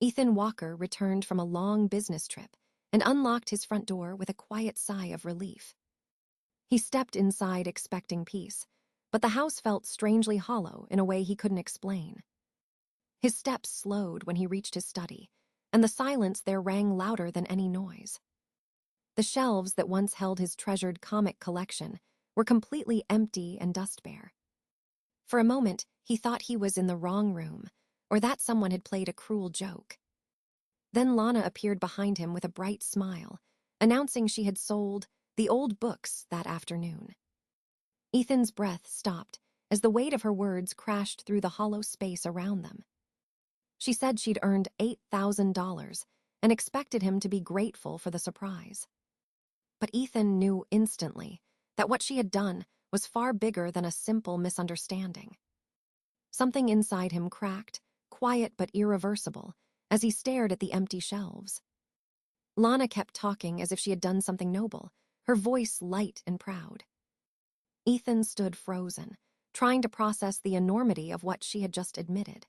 Ethan Walker returned from a long business trip and unlocked his front door with a quiet sigh of relief. He stepped inside expecting peace, but the house felt strangely hollow in a way he couldn't explain. His steps slowed when he reached his study, and the silence there rang louder than any noise. The shelves that once held his treasured comic collection were completely empty and dust-bare. For a moment, he thought he was in the wrong room, or that someone had played a cruel joke. Then Lana appeared behind him with a bright smile, announcing she had sold the old books that afternoon. Ethan's breath stopped as the weight of her words crashed through the hollow space around them. She said she'd earned $8,000 and expected him to be grateful for the surprise. But Ethan knew instantly that what she had done was far bigger than a simple misunderstanding. Something inside him cracked, quiet but irreversible, as he stared at the empty shelves. Lana kept talking as if she had done something noble, her voice light and proud. Ethan stood frozen, trying to process the enormity of what she had just admitted.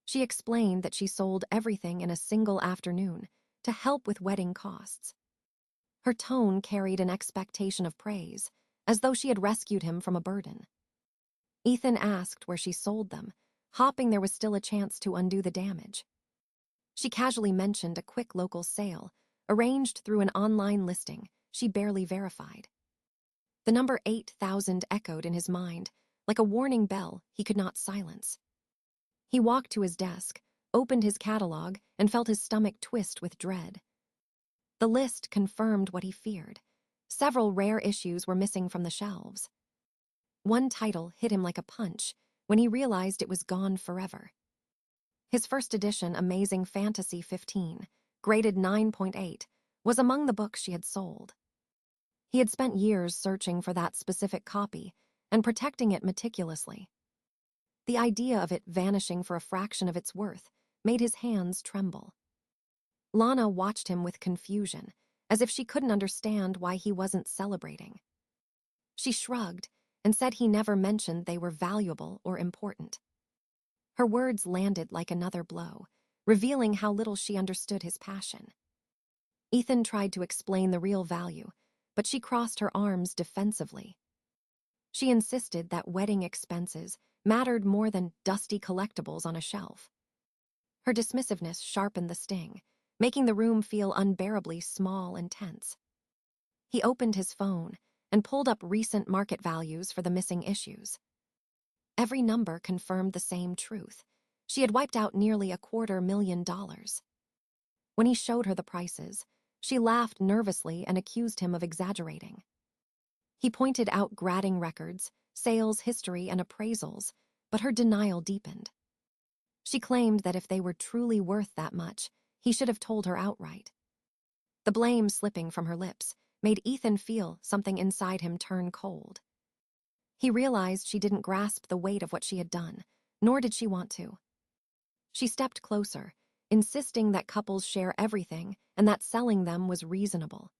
She explained that she sold everything in a single afternoon to help with wedding costs. Her tone carried an expectation of praise, as though she had rescued him from a burden. Ethan asked where she sold them, hoping there was still a chance to undo the damage. She casually mentioned a quick local sale, arranged through an online listing she barely verified. The number 8,000 echoed in his mind, like a warning bell he could not silence. He walked to his desk, opened his catalog, and felt his stomach twist with dread. The list confirmed what he feared. Several rare issues were missing from the shelves. One title hit him like a punch when he realized it was gone forever. His first edition, Amazing Fantasy 15, graded 9.8, was among the books she had sold. He had spent years searching for that specific copy and protecting it meticulously. The idea of it vanishing for a fraction of its worth made his hands tremble. Lana watched him with confusion, as if she couldn't understand why he wasn't celebrating. She shrugged and said he never mentioned they were valuable or important. Her words landed like another blow, revealing how little she understood his passion. Ethan tried to explain the real value, but she crossed her arms defensively. She insisted that wedding expenses mattered more than dusty collectibles on a shelf. Her dismissiveness sharpened the sting, making the room feel unbearably small and tense. He opened his phone and pulled up recent market values for the missing issues. Every number confirmed the same truth. She had wiped out nearly $250,000. When he showed her the prices, she laughed nervously and accused him of exaggerating. He pointed out grading records, sales history, and appraisals, but her denial deepened. She claimed that if they were truly worth that much, he should have told her outright. The blame slipping from her lips made Ethan feel something inside him turn cold. He realized she didn't grasp the weight of what she had done, nor did she want to. She stepped closer, insisting that couples share everything and that selling them was reasonable.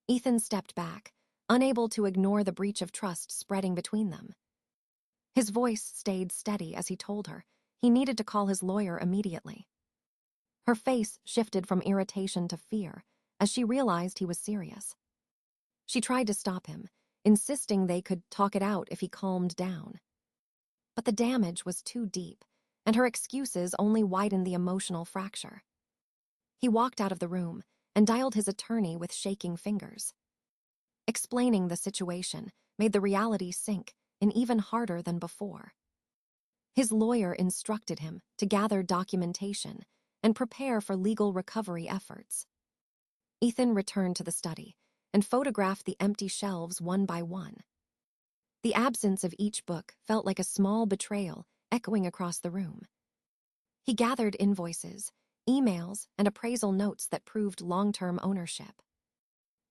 Ethan stepped back, unable to ignore the breach of trust spreading between them. His voice stayed steady as he told her he needed to call his lawyer immediately. Her face shifted from irritation to fear as she realized he was serious. She tried to stop him, insisting they could talk it out if he calmed down. But the damage was too deep, and her excuses only widened the emotional fracture. He walked out of the room and dialed his attorney with shaking fingers. Explaining the situation made the reality sink in even harder than before. His lawyer instructed him to gather documentation and prepare for legal recovery efforts. Ethan returned to the study and photographed the empty shelves one by one. The absence of each book felt like a small betrayal echoing across the room. He gathered invoices, emails, and appraisal notes that proved long-term ownership.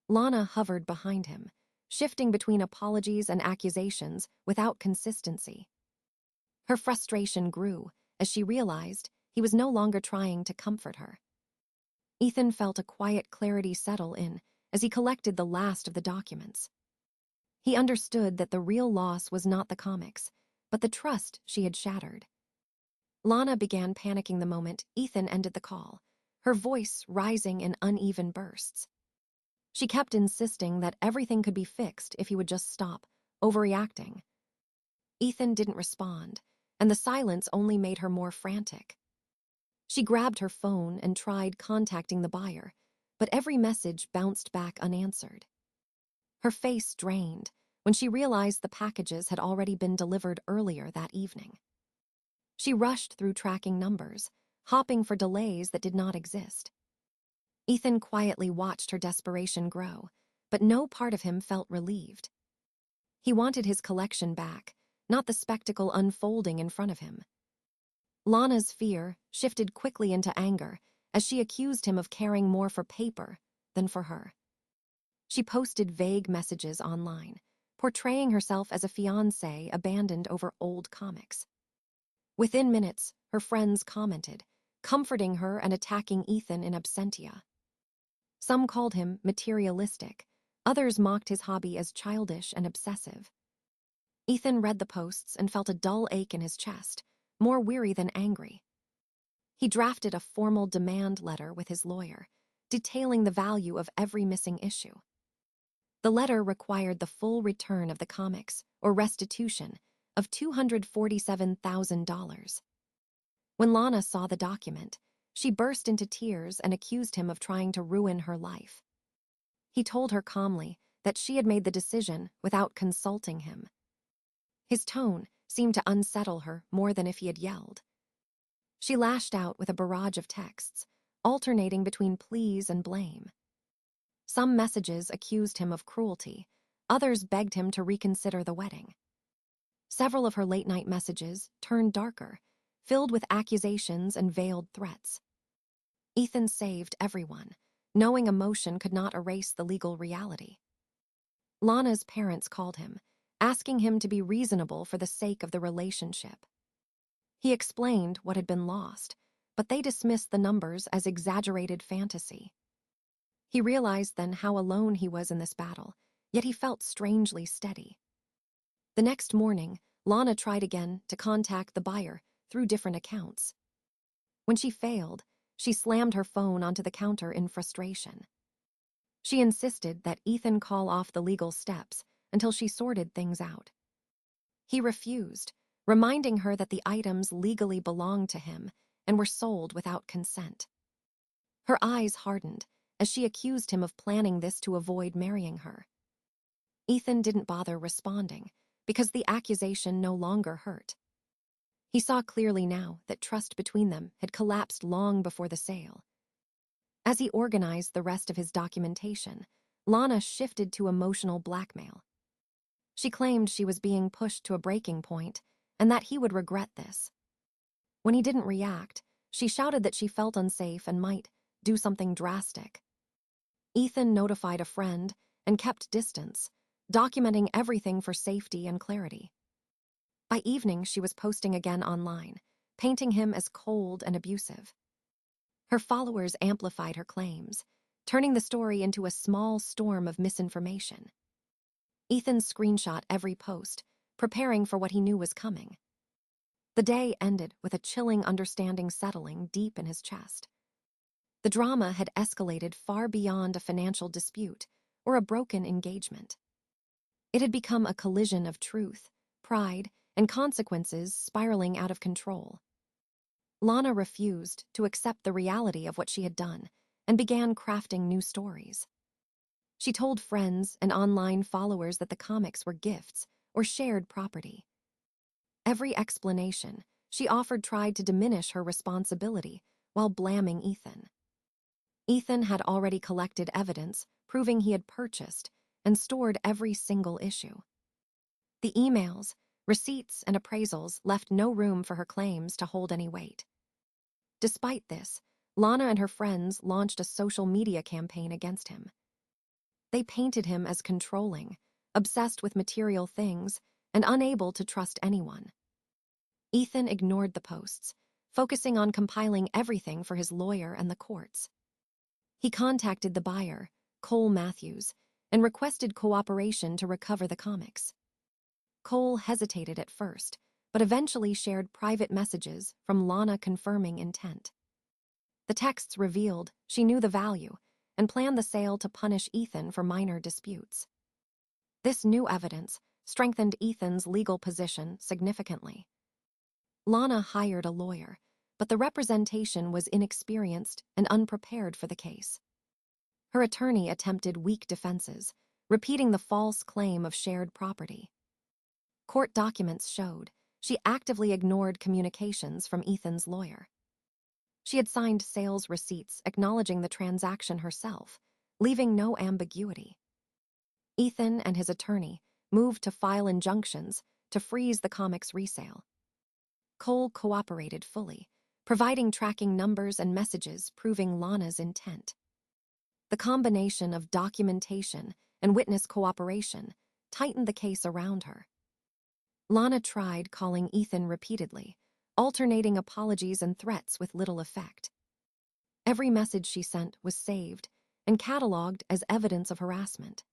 Lana hovered behind him, shifting between apologies and accusations without consistency. Her frustration grew as she realized he was no longer trying to comfort her. Ethan felt a quiet clarity settle in as he collected the last of the documents. He understood that the real loss was not the comics, but the trust she had shattered. Lana began panicking the moment Ethan ended the call, her voice rising in uneven bursts. She kept insisting that everything could be fixed if he would just stop overreacting. Ethan didn't respond, and the silence only made her more frantic. She grabbed her phone and tried contacting the buyer, but every message bounced back unanswered. Her face drained when she realized the packages had already been delivered earlier that evening. She rushed through tracking numbers, hopping for delays that did not exist. Ethan quietly watched her desperation grow, but no part of him felt relieved. He wanted his collection back, not the spectacle unfolding in front of him. Lana's fear shifted quickly into anger as she accused him of caring more for paper than for her. She posted vague messages online, portraying herself as a fiancée abandoned over old comics. Within minutes, her friends commented, comforting her and attacking Ethan in absentia. Some called him materialistic, others mocked his hobby as childish and obsessive. Ethan read the posts and felt a dull ache in his chest, more weary than angry. He drafted a formal demand letter with his lawyer, detailing the value of every missing issue. The letter required the full return of the comics, or restitution, of $247,000. When Lana saw the document, she burst into tears and accused him of trying to ruin her life. He told her calmly that she had made the decision without consulting him. His tone seemed to unsettle her more than if he had yelled. She lashed out with a barrage of texts, alternating between pleas and blame. Some messages accused him of cruelty, others begged him to reconsider the wedding. Several of her late-night messages turned darker, filled with accusations and veiled threats. Ethan saved everyone, knowing emotion could not erase the legal reality. Lana's parents called him, asking him to be reasonable for the sake of the relationship. He explained what had been lost, but they dismissed the numbers as exaggerated fantasy. He realized then how alone he was in this battle, yet he felt strangely steady. The next morning, Lana tried again to contact the buyer through different accounts. When she failed, she slammed her phone onto the counter in frustration. She insisted that Ethan call off the legal steps until she sorted things out. He refused, reminding her that the items legally belonged to him and were sold without consent. Her eyes hardened as she accused him of planning this to avoid marrying her. Ethan didn't bother responding because the accusation no longer hurt. He saw clearly now that trust between them had collapsed long before the sale. As he organized the rest of his documentation, Lana shifted to emotional blackmail. She claimed she was being pushed to a breaking point and that he would regret this. When he didn't react, she shouted that she felt unsafe and might do something drastic. Ethan notified a friend and kept distance, documenting everything for safety and clarity. By evening, she was posting again online, painting him as cold and abusive. Her followers amplified her claims, turning the story into a small storm of misinformation. Ethan screenshot every post, preparing for what he knew was coming. The day ended with a chilling understanding settling deep in his chest. The drama had escalated far beyond a financial dispute or a broken engagement. It had become a collision of truth, pride, and consequences spiraling out of control. Lana refused to accept the reality of what she had done and began crafting new stories. She told friends and online followers that the comics were gifts or shared property. Every explanation she offered tried to diminish her responsibility while blaming Ethan. Ethan had already collected evidence proving he had purchased and stored every single issue. The emails, receipts, and appraisals left no room for her claims to hold any weight. Despite this, Lana and her friends launched a social media campaign against him. They painted him as controlling, obsessed with material things, and unable to trust anyone. Ethan ignored the posts, focusing on compiling everything for his lawyer and the courts. He contacted the buyer, Cole Matthews, and requested cooperation to recover the comics. Cole hesitated at first, but eventually shared private messages from Lana confirming intent. The texts revealed she knew the value and planned the sale to punish Ethan for minor disputes. This new evidence strengthened Ethan's legal position significantly. Lana hired a lawyer, but the representation was inexperienced and unprepared for the case. Her attorney attempted weak defenses, repeating the false claim of shared property. Court documents showed she actively ignored communications from Ethan's lawyer. She had signed sales receipts acknowledging the transaction herself, leaving no ambiguity. Ethan and his attorney moved to file injunctions to freeze the comic's resale. Cole cooperated fully, providing tracking numbers and messages proving Lana's intent. The combination of documentation and witness cooperation tightened the case around her. Lana tried calling Ethan repeatedly, alternating apologies and threats with little effect. Every message she sent was saved and cataloged as evidence of harassment.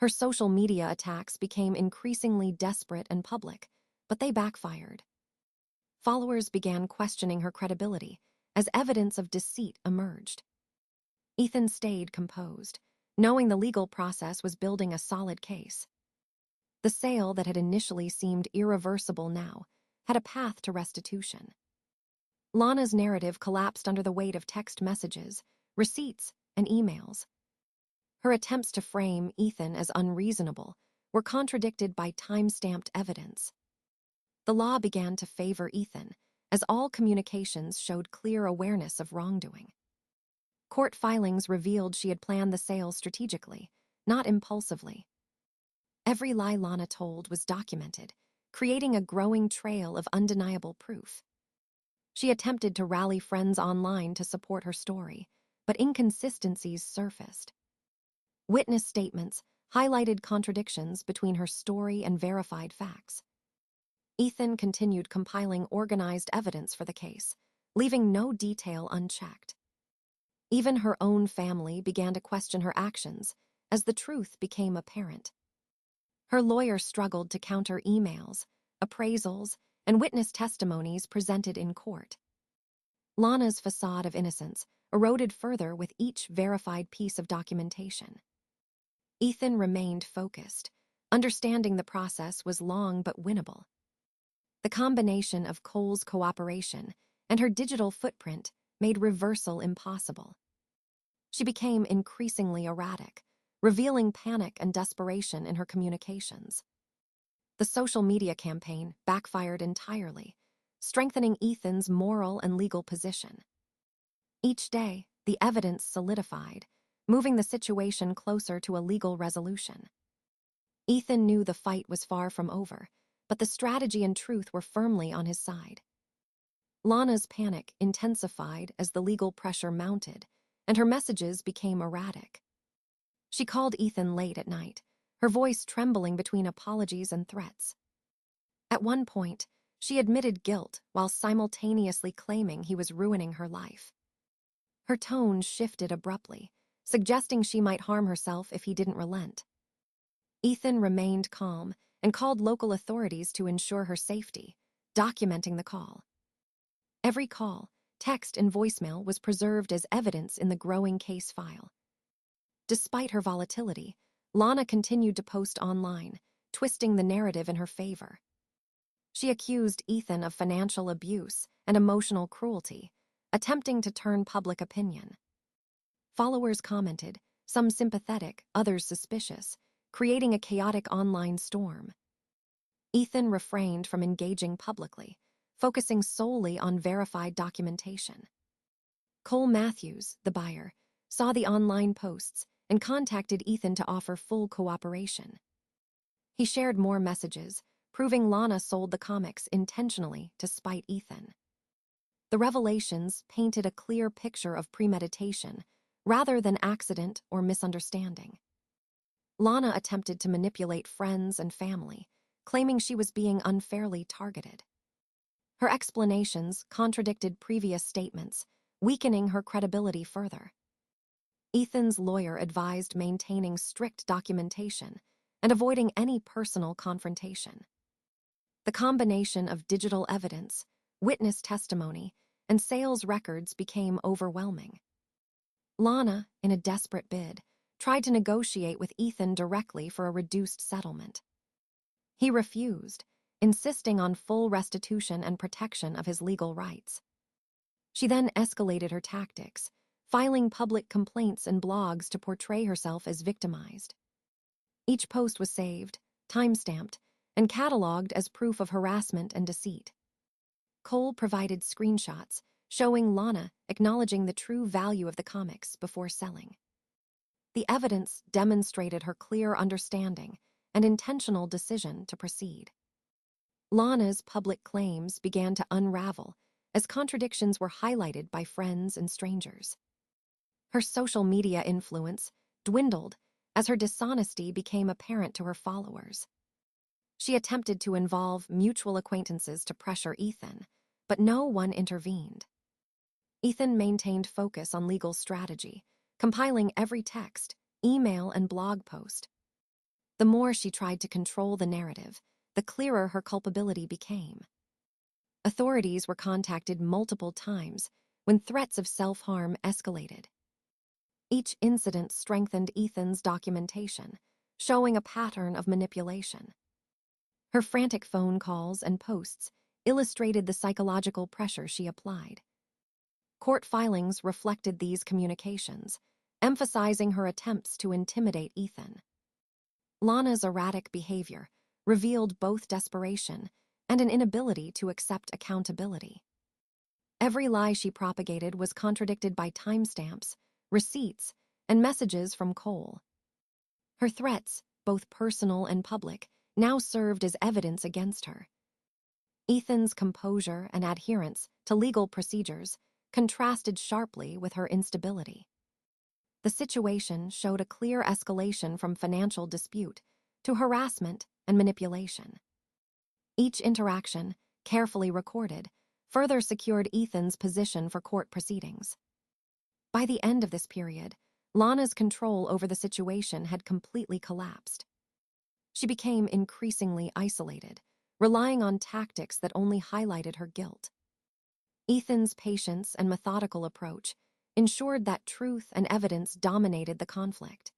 Her social media attacks became increasingly desperate and public, but they backfired. Followers began questioning her credibility as evidence of deceit emerged. Ethan stayed composed, knowing the legal process was building a solid case. The sale that had initially seemed irreversible now had a path to restitution. Lana's narrative collapsed under the weight of text messages, receipts, and emails. Her attempts to frame Ethan as unreasonable were contradicted by time-stamped evidence. The law began to favor Ethan, as all communications showed clear awareness of wrongdoing. Court filings revealed she had planned the sale strategically, not impulsively. Every lie Lana told was documented, creating a growing trail of undeniable proof. She attempted to rally friends online to support her story, but inconsistencies surfaced. Witness statements highlighted contradictions between her story and verified facts. Ethan continued compiling organized evidence for the case, leaving no detail unchecked. Even her own family began to question her actions as the truth became apparent. Her lawyer struggled to counter emails, appraisals, and witness testimonies presented in court. Lana's facade of innocence eroded further with each verified piece of documentation. Ethan remained focused, understanding the process was long but winnable. The combination of Cole's cooperation and her digital footprint made reversal impossible. She became increasingly erratic, revealing panic and desperation in her communications. The social media campaign backfired entirely, strengthening Ethan's moral and legal position. Each day, the evidence solidified, moving the situation closer to a legal resolution. Ethan knew the fight was far from over, but the strategy and truth were firmly on his side. Lana's panic intensified as the legal pressure mounted, and her messages became erratic. She called Ethan late at night, her voice trembling between apologies and threats. At one point, she admitted guilt while simultaneously claiming he was ruining her life. Her tone shifted abruptly, suggesting she might harm herself if he didn't relent. Ethan remained calm and called local authorities to ensure her safety, documenting the call. Every call, text, and voicemail was preserved as evidence in the growing case file. Despite her volatility, Lana continued to post online, twisting the narrative in her favor. She accused Ethan of financial abuse and emotional cruelty, attempting to turn public opinion. Followers commented, some sympathetic, others suspicious, creating a chaotic online storm. Ethan refrained from engaging publicly, focusing solely on verified documentation. Cole Matthews, the buyer, saw the online posts and contacted Ethan to offer full cooperation. He shared more messages, proving Lana sold the comics intentionally to spite Ethan. The revelations painted a clear picture of premeditation, rather than accident or misunderstanding. Lana attempted to manipulate friends and family, claiming she was being unfairly targeted. Her explanations contradicted previous statements, weakening her credibility further. Ethan's lawyer advised maintaining strict documentation and avoiding any personal confrontation. The combination of digital evidence, witness testimony, and sales records became overwhelming. Lana, in a desperate bid, tried to negotiate with Ethan directly for a reduced settlement. He refused, insisting on full restitution and protection of his legal rights. She then escalated her tactics, filing public complaints and blogs to portray herself as victimized. Each post was saved, timestamped, and cataloged as proof of harassment and deceit. Cole provided screenshots showing Lana acknowledging the true value of the comics before selling. The evidence demonstrated her clear understanding and intentional decision to proceed. Lana's public claims began to unravel as contradictions were highlighted by friends and strangers. Her social media influence dwindled as her dishonesty became apparent to her followers. She attempted to involve mutual acquaintances to pressure Ethan, but no one intervened. Ethan maintained focus on legal strategy, compiling every text, email, and blog post. The more she tried to control the narrative, the clearer her culpability became. Authorities were contacted multiple times when threats of self-harm escalated. Each incident strengthened Ethan's documentation, showing a pattern of manipulation. Her frantic phone calls and posts illustrated the psychological pressure she applied. Court filings reflected these communications, emphasizing her attempts to intimidate Ethan. Lana's erratic behavior revealed both desperation and an inability to accept accountability. Every lie she propagated was contradicted by timestamps, receipts, and messages from Cole. Her threats, both personal and public, now served as evidence against her. Ethan's composure and adherence to legal procedures contrasted sharply with her instability. The situation showed a clear escalation from financial dispute to harassment and manipulation. Each interaction, carefully recorded, further secured Ethan's position for court proceedings. By the end of this period, Lana's control over the situation had completely collapsed. She became increasingly isolated, relying on tactics that only highlighted her guilt. Ethan's patience and methodical approach ensured that truth and evidence dominated the conflict.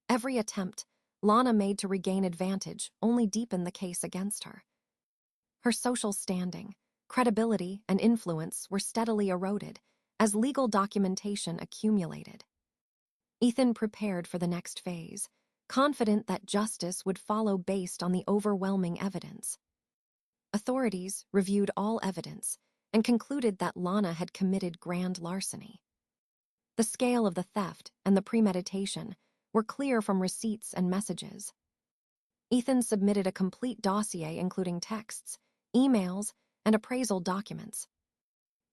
Every attempt Lana made to regain advantage only deepened the case against her. Her social standing, credibility, and influence were steadily eroded as legal documentation accumulated. Ethan prepared for the next phase, confident that justice would follow based on the overwhelming evidence. Authorities reviewed all evidence and concluded that Lana had committed grand larceny. The scale of the theft and the premeditation were clear from receipts and messages. Ethan submitted a complete dossier including texts, emails, and appraisal documents.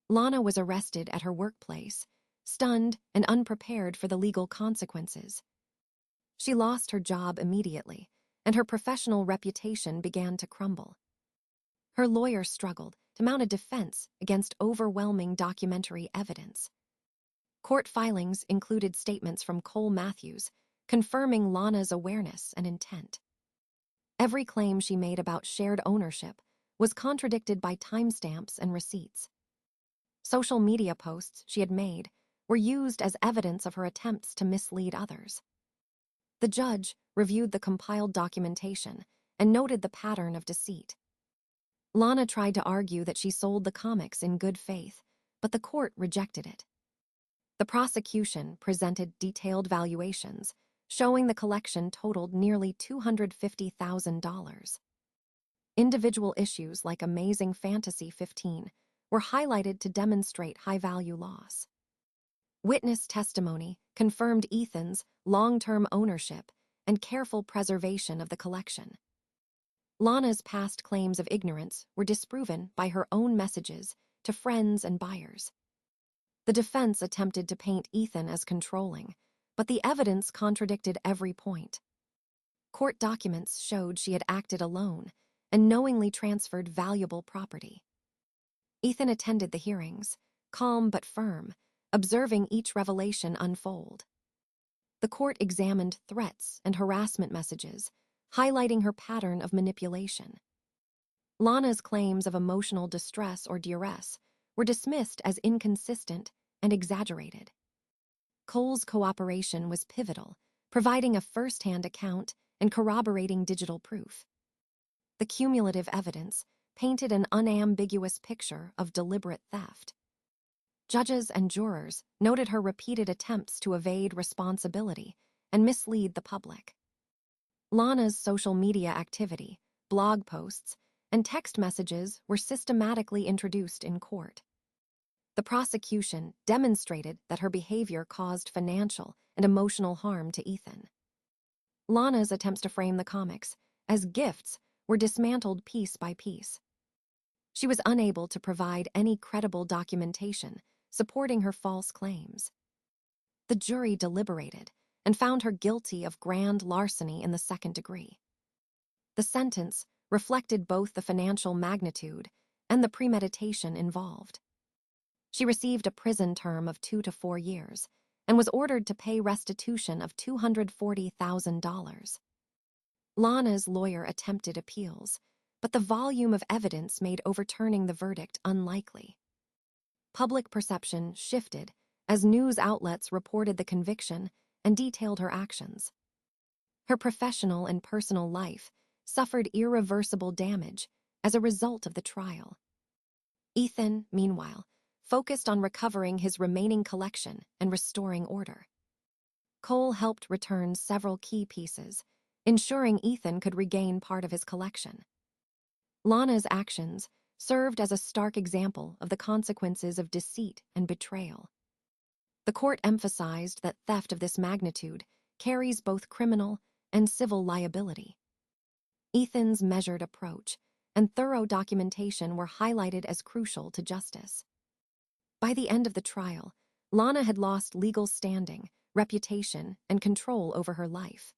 Lana was arrested at her workplace, stunned and unprepared for the legal consequences. She lost her job immediately, and her professional reputation began to crumble. Her lawyer struggled to mount a defense against overwhelming documentary evidence. Court filings included statements from Cole Matthews confirming Lana's awareness and intent. Every claim she made about shared ownership was contradicted by timestamps and receipts. Social media posts she had made were used as evidence of her attempts to mislead others. The judge reviewed the compiled documentation and noted the pattern of deceit. Lana tried to argue that she sold the comics in good faith, but the court rejected it. The prosecution presented detailed valuations, showing the collection totaled nearly $250,000. Individual issues like Amazing Fantasy 15 were highlighted to demonstrate high-value loss. Witness testimony confirmed Ethan's long-term ownership and careful preservation of the collection. Lana's past claims of ignorance were disproven by her own messages to friends and buyers. The defense attempted to paint Ethan as controlling, but the evidence contradicted every point. Court documents showed she had acted alone and knowingly transferred valuable property. Ethan attended the hearings, calm but firm, observing each revelation unfold. The court examined threats and harassment messages, highlighting her pattern of manipulation. Lana's claims of emotional distress or duress were dismissed as inconsistent and exaggerated. Cole's cooperation was pivotal, providing a first-hand account and corroborating digital proof. The cumulative evidence painted an unambiguous picture of deliberate theft. Judges and jurors noted her repeated attempts to evade responsibility and mislead the public. Lana's social media activity, blog posts, and text messages were systematically introduced in court. The prosecution demonstrated that her behavior caused financial and emotional harm to Ethan. Lana's attempts to frame the comics as gifts were dismantled piece by piece. She was unable to provide any credible documentation supporting her false claims. The jury deliberated and found her guilty of grand larceny in the second degree. The sentence reflected both the financial magnitude and the premeditation involved. She received a prison term of 2 to 4 years and was ordered to pay restitution of $240,000. Lana's lawyer attempted appeals, but the volume of evidence made overturning the verdict unlikely. Public perception shifted as news outlets reported the conviction and detailed her actions. Her professional and personal life suffered irreversible damage as a result of the trial. Ethan, meanwhile, focused on recovering his remaining collection and restoring order. Cole helped return several key pieces, ensuring Ethan could regain part of his collection. Lana's actions served as a stark example of the consequences of deceit and betrayal. The court emphasized that theft of this magnitude carries both criminal and civil liability. Ethan's measured approach and thorough documentation were highlighted as crucial to justice. By the end of the trial, Lana had lost legal standing, reputation, and control over her life.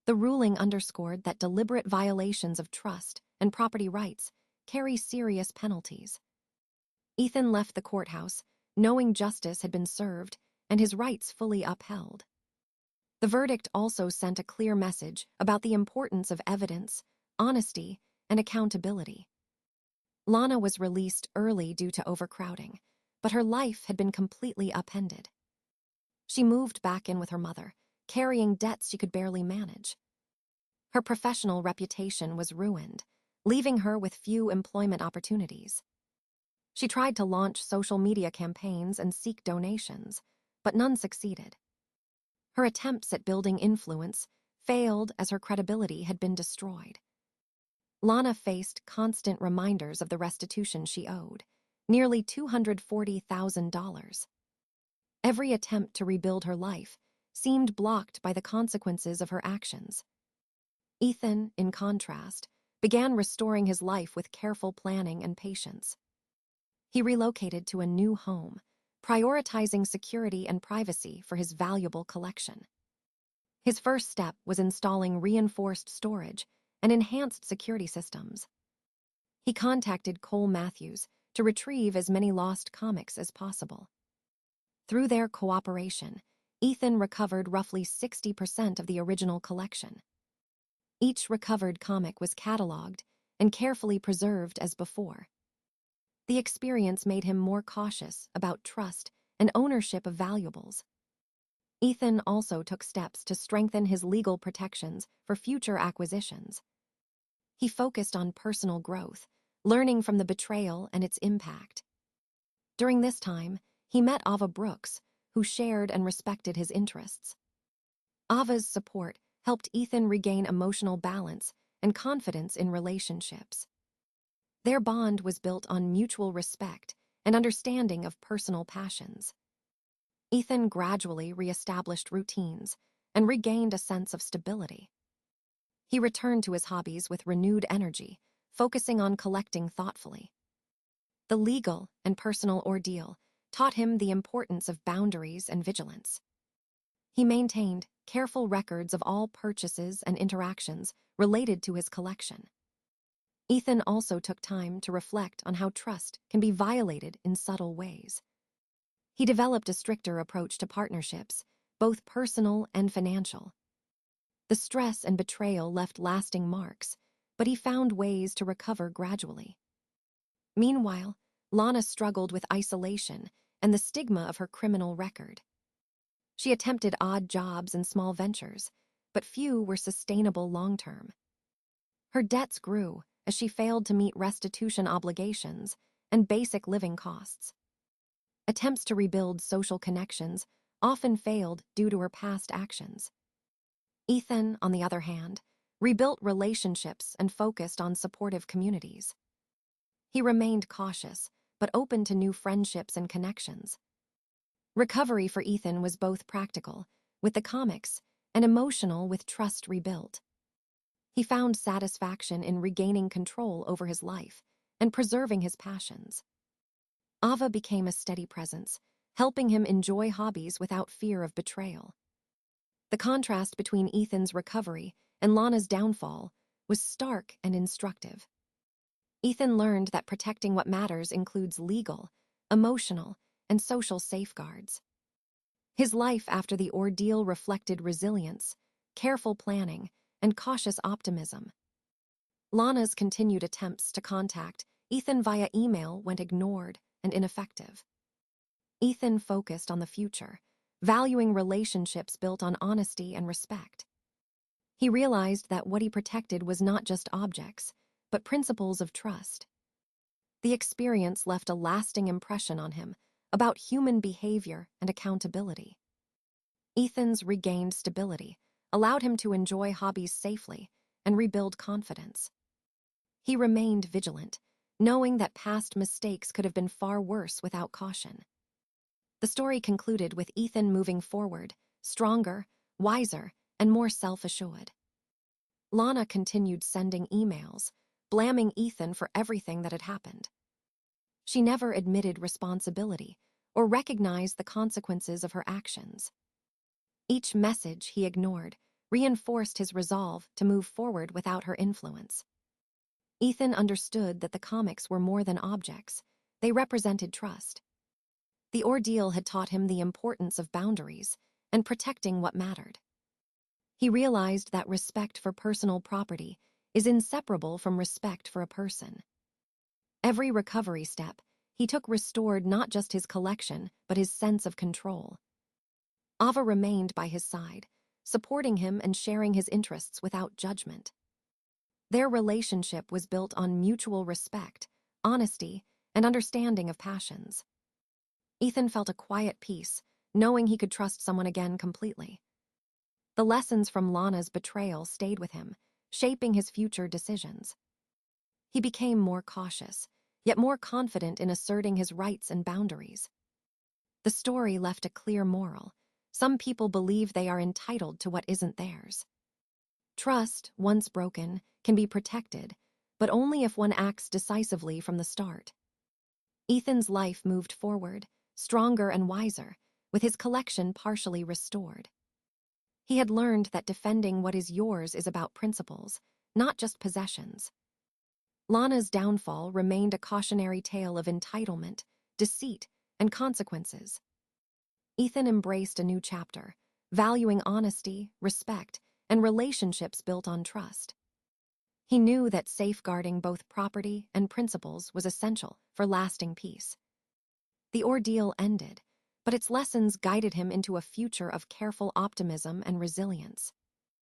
The ruling underscored that deliberate violations of trust and property rights carry serious penalties. Ethan left the courthouse knowing justice had been served and his rights fully upheld. The verdict also sent a clear message about the importance of evidence, honesty, and accountability. Lana was released early due to overcrowding, but her life had been completely upended. She moved back in with her mother, carrying debts she could barely manage. Her professional reputation was ruined, leaving her with few employment opportunities. She tried to launch social media campaigns and seek donations, but none succeeded. Her attempts at building influence failed as her credibility had been destroyed. Lana faced constant reminders of the restitution she owed, nearly $240,000. Every attempt to rebuild her life seemed blocked by the consequences of her actions. Ethan, in contrast, began restoring his life with careful planning and patience. He relocated to a new home, prioritizing security and privacy for his valuable collection. His first step was installing reinforced storage and enhanced security systems. He contacted Cole Matthews to retrieve as many lost comics as possible. Through their cooperation, Ethan recovered roughly 60% of the original collection. Each recovered comic was cataloged and carefully preserved as before. The experience made him more cautious about trust and ownership of valuables. Ethan also took steps to strengthen his legal protections for future acquisitions. He focused on personal growth, learning from the betrayal and its impact. During this time, he met Ava Brooks, who shared and respected his interests. Ava's support helped Ethan regain emotional balance and confidence in relationships. Their bond was built on mutual respect and understanding of personal passions. Ethan gradually reestablished routines and regained a sense of stability. He returned to his hobbies with renewed energy, focusing on collecting thoughtfully. The legal and personal ordeal taught him the importance of boundaries and vigilance. He maintained careful records of all purchases and interactions related to his collection. Ethan also took time to reflect on how trust can be violated in subtle ways. He developed a stricter approach to partnerships, both personal and financial. The stress and betrayal left lasting marks, but he found ways to recover gradually. Meanwhile, Lana struggled with isolation and the stigma of her criminal record. She attempted odd jobs and small ventures, but few were sustainable long-term. Her debts grew as she failed to meet restitution obligations and basic living costs. Attempts to rebuild social connections often failed due to her past actions. Ethan, on the other hand, rebuilt relationships and focused on supportive communities. He remained cautious, but open to new friendships and connections. Recovery for Ethan was both practical, with the comics, and emotional with trust rebuilt. He found satisfaction in regaining control over his life and preserving his passions. Ava became a steady presence, helping him enjoy hobbies without fear of betrayal. The contrast between Ethan's recovery and Lana's downfall was stark and instructive. Ethan learned that protecting what matters includes legal, emotional, and social safeguards. His life after the ordeal reflected resilience, careful planning, and cautious optimism. Lana's continued attempts to contact Ethan via email went ignored and ineffective. Ethan focused on the future, valuing relationships built on honesty and respect. He realized that what he protected was not just objects, but principles of trust. The experience left a lasting impression on him about human behavior and accountability. Ethan's regained stability allowed him to enjoy hobbies safely and rebuild confidence. He remained vigilant, knowing that past mistakes could have been far worse without caution. The story concluded with Ethan moving forward, stronger, wiser, and more self-assured. Lana continued sending emails, blaming Ethan for everything that had happened. She never admitted responsibility or recognized the consequences of her actions. Each message he ignored reinforced his resolve to move forward without her influence. Ethan understood that the comics were more than objects. They represented trust. The ordeal had taught him the importance of boundaries and protecting what mattered. He realized that respect for personal property is inseparable from respect for a person. Every recovery step he took restored not just his collection, but his sense of control. Ava remained by his side, supporting him and sharing his interests without judgment. Their relationship was built on mutual respect, honesty, and understanding of passions. Ethan felt a quiet peace, knowing he could trust someone again completely. The lessons from Lana's betrayal stayed with him, shaping his future decisions. He became more cautious, yet more confident in asserting his rights and boundaries. The story left a clear moral. Some people believe they are entitled to what isn't theirs. Trust, once broken, can be protected, but only if one acts decisively from the start. Ethan's life moved forward, stronger and wiser, with his collection partially restored. He had learned that defending what is yours is about principles, not just possessions. Lana's downfall remained a cautionary tale of entitlement, deceit, and consequences. Ethan embraced a new chapter, valuing honesty, respect, and relationships built on trust. He knew that safeguarding both property and principles was essential for lasting peace. The ordeal ended, but its lessons guided him into a future of careful optimism and resilience.